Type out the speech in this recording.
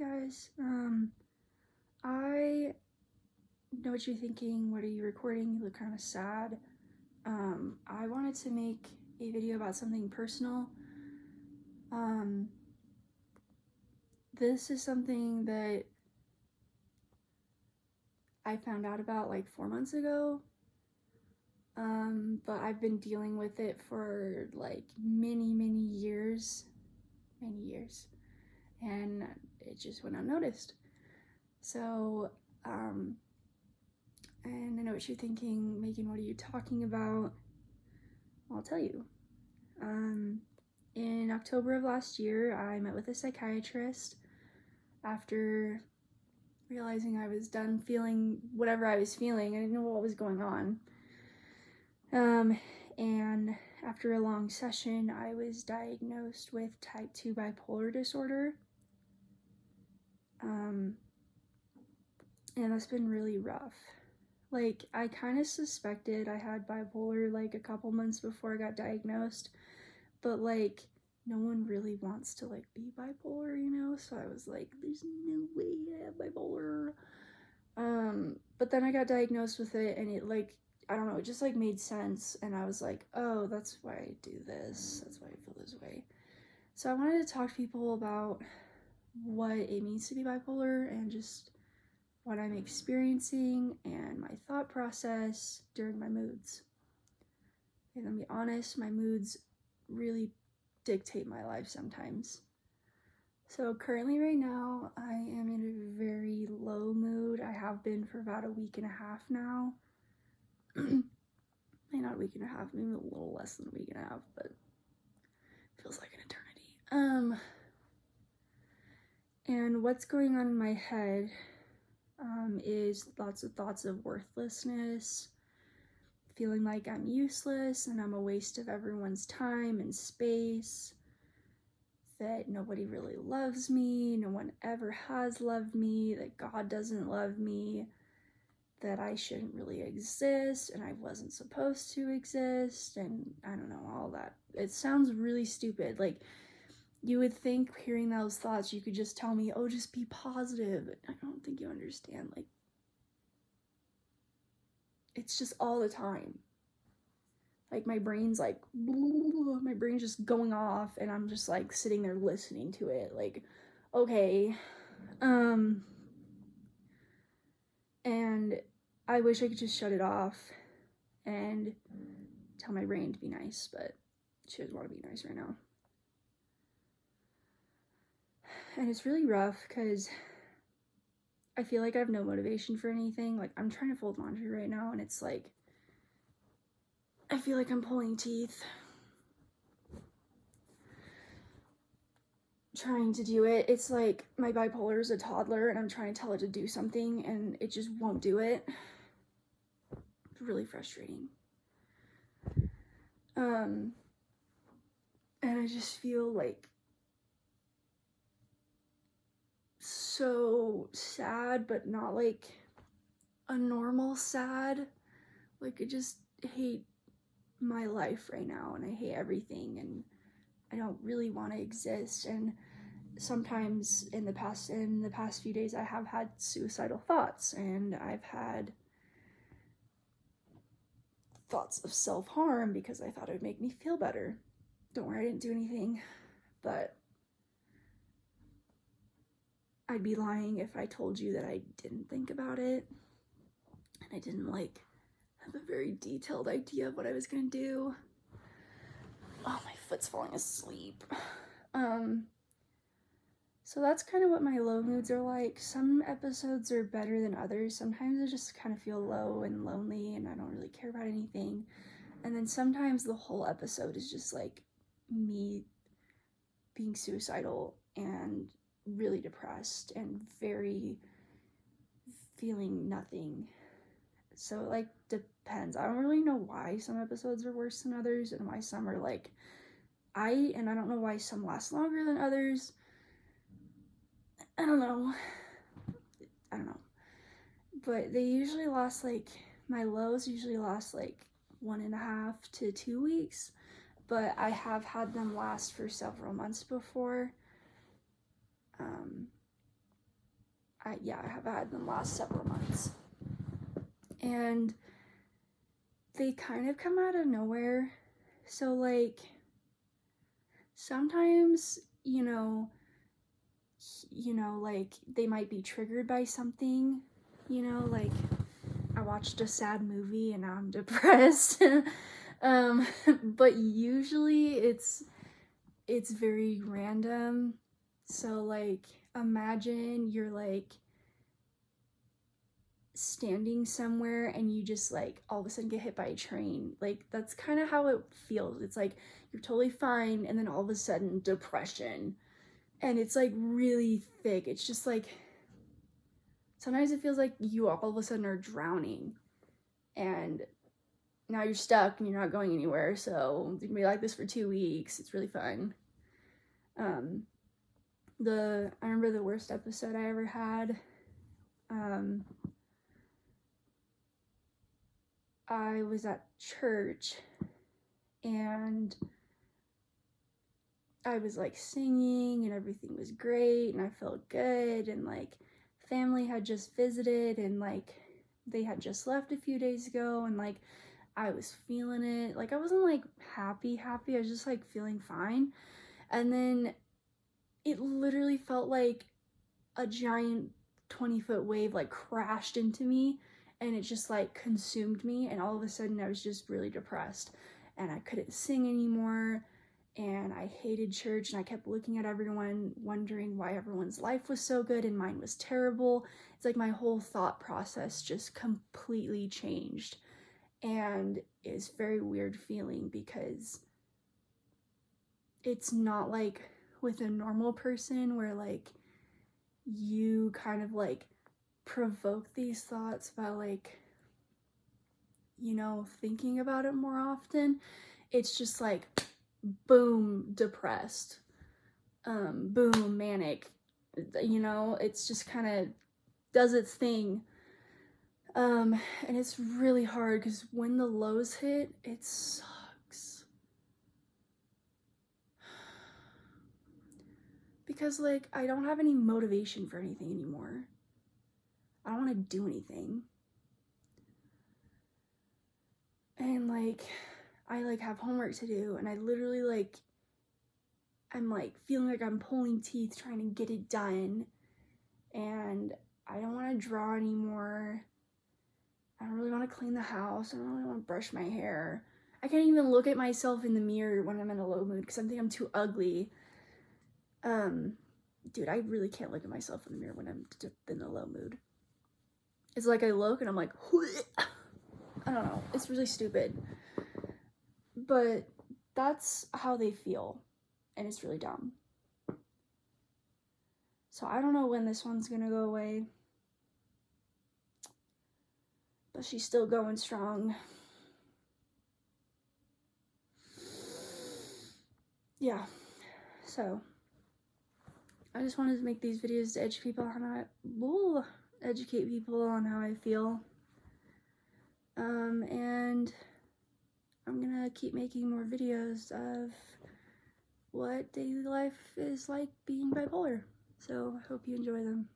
guys. I know what you're thinking. What are you recording? You look kind of sad. I wanted to make a video about something personal. This is something that I found out about like 4 months ago. But I've been dealing with it for like many years. And it just went unnoticed. So, and I know what you're thinking, Megan, what are you talking about? I'll tell you. In October of last year, I met with a psychiatrist after realizing I was done feeling whatever I was feeling. I didn't know what was going on. And after a long session, I was diagnosed with type 2 bipolar disorder. And that's been really rough. Like, I kind of suspected I had bipolar like a couple months before I got diagnosed, but like, no one really wants to like be bipolar, you know? So I was like, there's no way I have bipolar. But then I got diagnosed with it, and it like, I don't know, it just like made sense, and I was like, oh, that's why I do this. That's why I feel this way. So I wanted to talk to people about what it means to be bipolar and just what I'm experiencing and my thought process during my moods. And I'll be honest, my moods really dictate my life sometimes. So currently right now, I am in a very low mood. I have been for about a week and a half now. Maybe not a week and a half, maybe a little less than a week and a half, but it feels like an eternity. And what's going on in my head is lots of thoughts of worthlessness, feeling like I'm useless and I'm a waste of everyone's time and space, that nobody really loves me, no one ever has loved me, that God doesn't love me, that I shouldn't really exist and I wasn't supposed to exist, and I don't know, all that. It sounds really stupid. Like, you would think hearing those thoughts, you could just tell me, oh, just be positive. I don't think you understand. Like, it's just all the time. Like, my brain's like, my brain's just going off, and I'm just like sitting there listening to it. Like, okay. And I wish I could just shut it off and tell my brain to be nice, but she doesn't want to be nice right now. And it's really rough because I feel like I have no motivation for anything. Like, I'm trying to fold laundry right now, and it's like, I feel like I'm pulling teeth trying to do it. It's like my bipolar is a toddler, and I'm trying to tell it to do something, and it just won't do it. It's really frustrating. And I just feel like so sad, but not like a normal sad. Like, I just hate my life right now, and I hate everything, and I don't really want to exist. And sometimes in the past few days, I have had suicidal thoughts, and I've had thoughts of self-harm because I thought it would make me feel better. Don't worry, I didn't do anything, but I'd be lying if I told you that I didn't think about it, and I didn't like have a very detailed idea of what I was gonna do. Oh, my foot's falling asleep. So that's kind of what my low moods are like. Some episodes are better than others. Sometimes I just kind of feel low and lonely and I don't really care about anything. And then sometimes the whole episode is just like me being suicidal and really depressed and very feeling nothing. So it like depends. I don't really know why some episodes are worse than others and why some are like, I don't know why some last longer than others. I don't know. But they usually last like, my lows usually last like 1.5 to 2 weeks, but I have had them last for several months before. I have had in the last several months. And they kind of come out of nowhere. So, like, sometimes, like, they might be triggered by something, like, I watched a sad movie and now I'm depressed. But usually it's very random. So, like, imagine you're, like, standing somewhere and you just, like, all of a sudden get hit by a train. Like, that's kind of how it feels. It's like you're totally fine and then all of a sudden depression. And it's, like, really thick. It's just, like, sometimes it feels like you all of a sudden are drowning. And now you're stuck and you're not going anywhere. So you can be like this for 2 weeks. It's really fun. I remember the worst episode I ever had. I was at church and I was, like, singing and everything was great and I felt good, and, like, family had just visited and, like, they had just left a few days ago, and, like, I was feeling it. Like, I wasn't, like, happy. I was just, like, feeling fine. And then it literally felt like a giant 20-foot wave, like, crashed into me, and it just, like, consumed me, and all of a sudden I was just really depressed and I couldn't sing anymore, and I hated church, and I kept looking at everyone wondering why everyone's life was so good and mine was terrible. It's like my whole thought process just completely changed, and it's a very weird feeling because it's not like with a normal person where, like, you kind of, like, provoke these thoughts by, like, thinking about it more often. It's just like, boom, depressed, boom, manic, it's just kind of does its thing. And it's really hard because when the lows hit, it sucks. Because, like, I don't have any motivation for anything anymore. I don't want to do anything. And, like, I, like, have homework to do, and I literally, like, I'm, like, feeling like I'm pulling teeth trying to get it done, and I don't want to draw anymore. I don't really want to clean the house. I don't really want to brush my hair. I can't even look at myself in the mirror when I'm in a low mood because I think I'm too ugly. Dude, I really can't look at myself in the mirror when I'm in a low mood. It's like I look and I'm like, I don't know. It's really stupid. But that's how they feel. And it's really dumb. So I don't know when this one's gonna go away. But she's still going strong. Yeah. So I just wanted to make these videos to educate people on how I feel. And I'm gonna keep making more videos of what daily life is like being bipolar. So I hope you enjoy them.